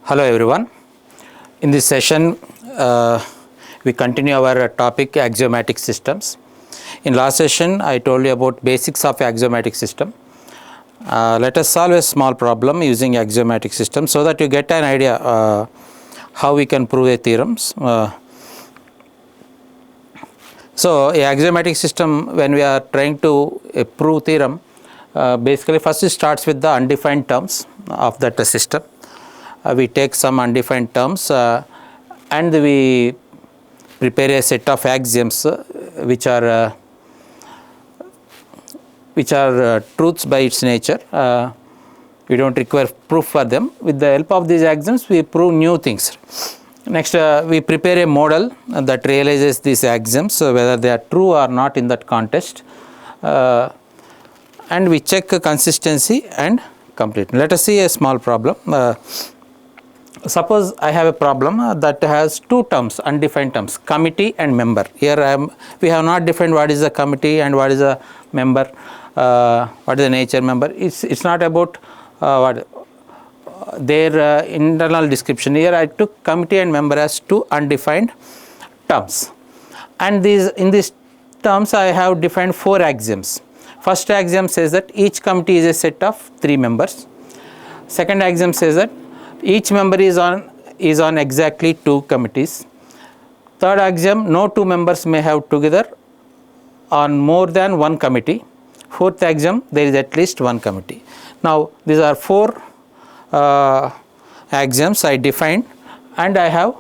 Hello everyone. In this session, we continue our topic axiomatic systems. In last session, I told you about basics of axiomatic system. Let us solve a small problem using axiomatic system so that you get an idea how we can prove a theorems. So, a axiomatic system, when we are trying to prove theorem, basically first it starts with the undefined terms of that system. We take some undefined terms and we prepare a set of axioms which are truths by its nature. We do not require proof for them. With the help of these axioms, we prove new things. Next, we prepare a model that realizes these axioms, whether they are true or not in that context, and we check consistency and completeness. Let us see a small problem. Suppose I have a problem that has two terms, undefined terms, committee and member. Here we have not defined what is a committee and what is a member, what is the nature member. It's not about their internal description. Here I took committee and member as two undefined terms, and in these terms I have defined four axioms. First axiom says that each committee is a set of three members. Second axiom says that each member is on exactly two committees. Third axiom, no two members may have together on more than one committee. Fourth axiom, there is at least one committee. Now these are four axioms I defined, and I have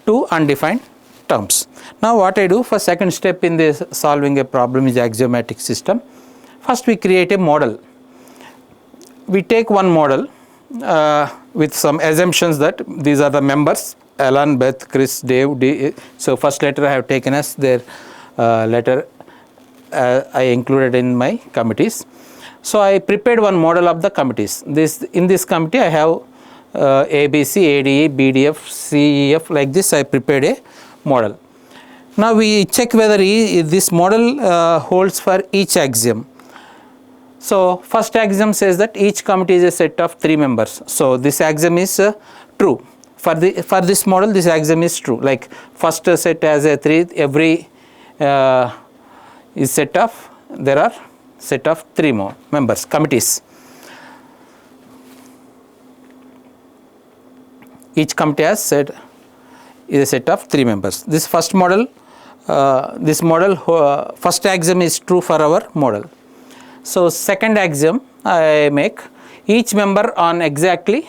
two undefined terms. Now what I do for second step in this solving a problem is axiomatic system. First we create a model. We take one model with some assumptions that these are the members, Alan, Beth, Chris, Dave, D. So first letter I have taken as their letter I included in my committees. So I prepared one model of the committees. In this committee I have ABC, ADE, BDF, CEF, like this I prepared a model. Now we check whether this model holds for each axiom. So first axiom says that each committee is a set of three members. So this axiom is true. For this model, this axiom is true. Like first set has a three, every is set of, there are set of three more members, committees. Each committee has is a set of three members. This first model, first axiom is true for our model. So second axiom I make each member on exactly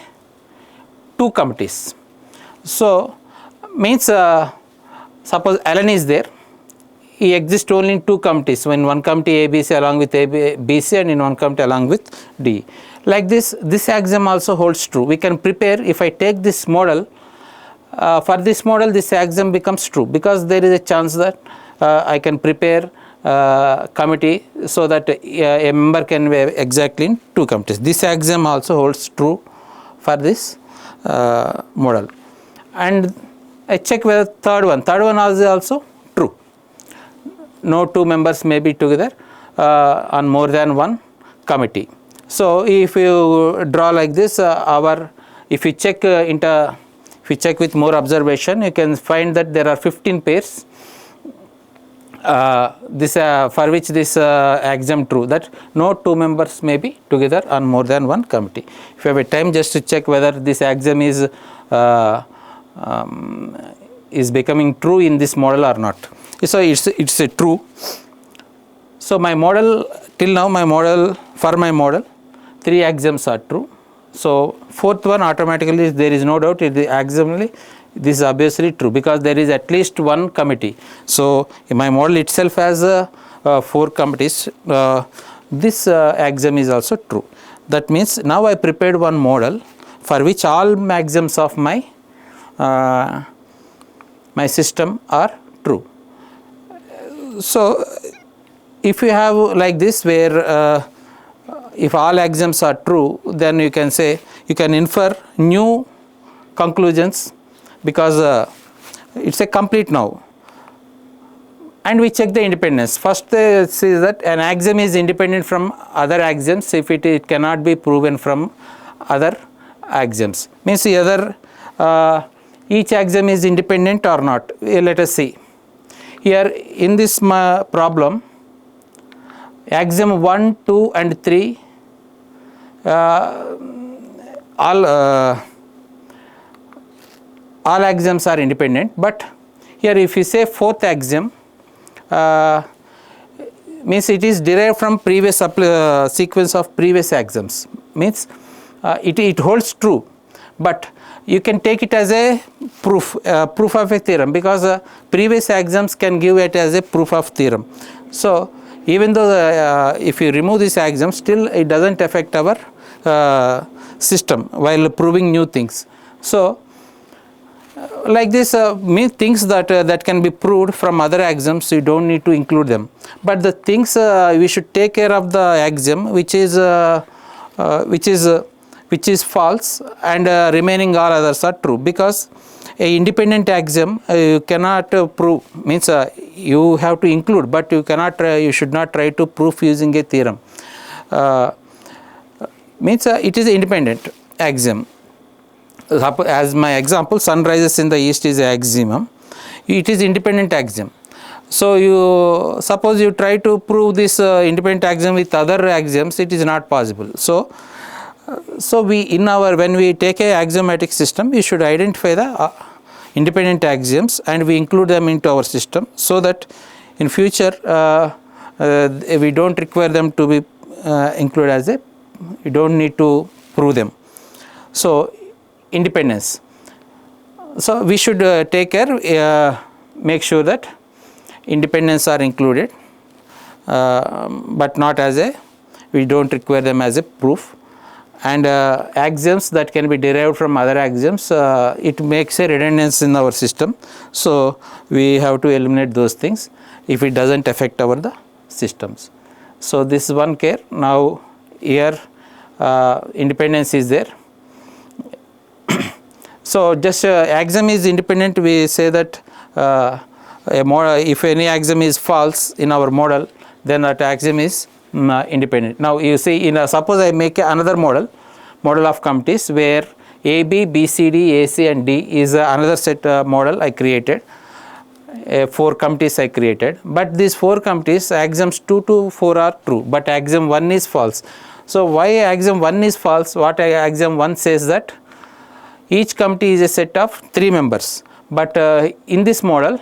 two committees. So means suppose Alan is there, he exists only in two committees, in one committee ABC along with BC and in one committee along with D. Like this axiom also holds true. We can prepare, if I take this model, for this model this axiom becomes true because there is a chance that I can prepare committee so that a member can be exactly in two committees. This axiom also holds true for this model. And I check whether third one is also true. No two members may be together on more than one committee. So if you draw like this, if you check with more observation, you can find that there are 15 pairs. For which this axiom true, that no two members may be together on more than one committee. If you have a time just to check whether this axiom is becoming true in this model or not. So it's a true. So my model, till now for my model three axioms are true. So fourth one automatically there is no doubt axiomally this is obviously true because there is at least one committee. So my model itself has four committees. This axiom is also true. That means now I prepared one model for which all axioms of my system are true. So if you have like this where if all axioms are true, then you can say you can infer new conclusions because it's a complete now. And we check the independence. First says that an axiom is independent from other axioms if it cannot be proven from other axioms. Means either each axiom is independent or not. Let us see. Here in this problem, axiom 1, 2 and 3 all axioms are independent, but here if you say fourth axiom, means it is derived from previous sequence of previous axioms, means it holds true, but you can take it as a proof of a theorem, because previous axioms can give it as a proof of theorem. So even though if you remove this axiom, still it doesn't affect our system while proving new things. So like this, things that can be proved from other axioms, you don't need to include them, but the things we should take care of the axiom which is false, and remaining all others are true, because a independent axiom you cannot prove, means you have to include, but you cannot you should not try to prove using a theorem. Means it is an independent axiom. As my example, sun rises in the east is an axiom. It is independent axiom. So you suppose you try to prove this independent axiom with other axioms, it is not possible. So we when we take a axiomatic system, we should identify the independent axioms and we include them into our system, so that in future we don't require them to be included as a, you don't need to prove them. So independence. So we should take care, make sure that independence are included, but not as a, we don't require them as a proof. And axioms that can be derived from other axioms, it makes a redundancy in our system. So we have to eliminate those things if it doesn't affect the systems. So this is one care. Now here independence is there. So just axiom is independent, we say that if any axiom is false in our model, then that axiom is independent. Now you see, suppose I make another model of committees where A, B, B, C, D, A, C and D is another set model I created, 4 committees I created, but these 4 committees axioms 2 to 4 are true, but axiom 1 is false. So why axiom 1 is false? What axiom 1 says that each committee is a set of 3 members, but in this model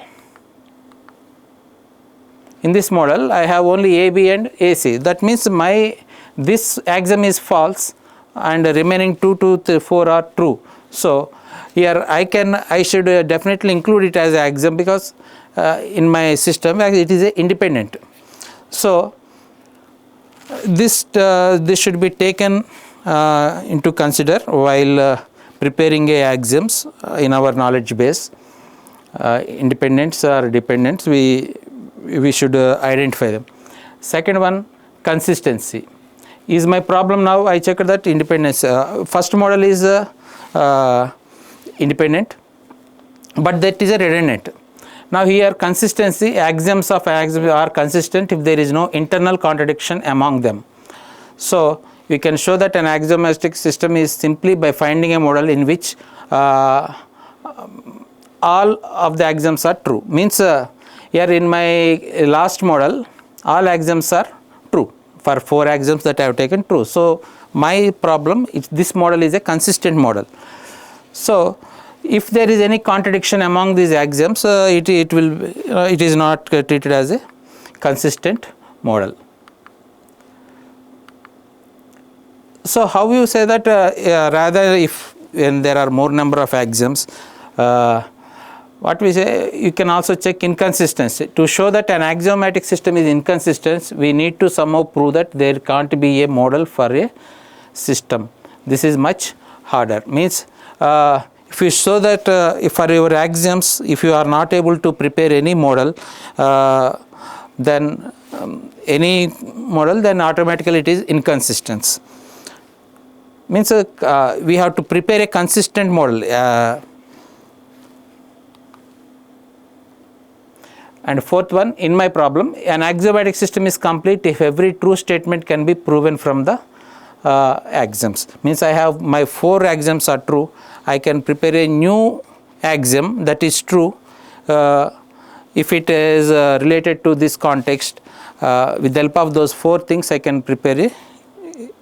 I have only A, B and A, C. That means this axiom is false and remaining 2 to 4 are true. So here I should definitely include it as an axiom, because in my system it is independent. So this should be taken into consider while preparing axioms in our knowledge base. Independents or dependents, we should identify them. Second one, consistency. Is my problem now? I checked that independence. First model is independent, but that is a redundant. Now here consistency, axioms are consistent if there is no internal contradiction among them. So we can show that an axiomatic system is simply by finding a model in which all of the axioms are true. Means here in my last model, all axioms are true. For 4 axioms that I have taken, true. So my problem is this model is a consistent model. So if there is any contradiction among these axioms, it is not treated as a consistent model. So how you say that rather when there are more number of axioms, what we say, you can also check inconsistency. To show that an axiomatic system is inconsistent, we need to somehow prove that there can't be a model for a system. This is much harder. Means if you show that if for your axioms, if you are not able to prepare any model, then then automatically it is inconsistent. Means we have to prepare a consistent model. And fourth one, in my problem, an axiomatic system is complete if every true statement can be proven from the axioms. Means I have my 4 axioms are true. I can prepare a new axiom that is true if it is related to this context. With the help of those 4 things, I can prepare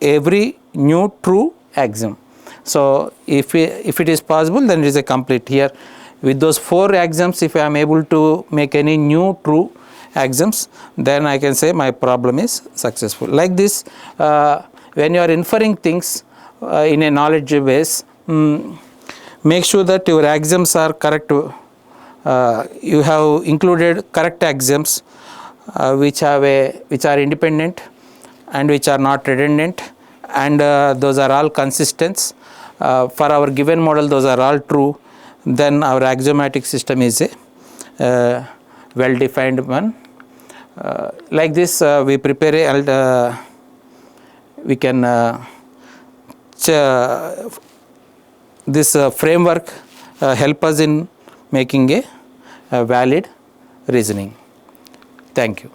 every new true axiom. So if it is possible, then it is a complete. Here with those 4 axioms, if I am able to make any new true axioms, then I can say my problem is successful. Like this, when you are inferring things in a knowledge base, make sure that your axioms are correct. You have included correct axioms which are independent and which are not redundant, and those are all consistent. For our given model, those are all true. Then our axiomatic system is a well defined one. Like this, we prepare we can this framework help us in making a valid reasoning. Thank you.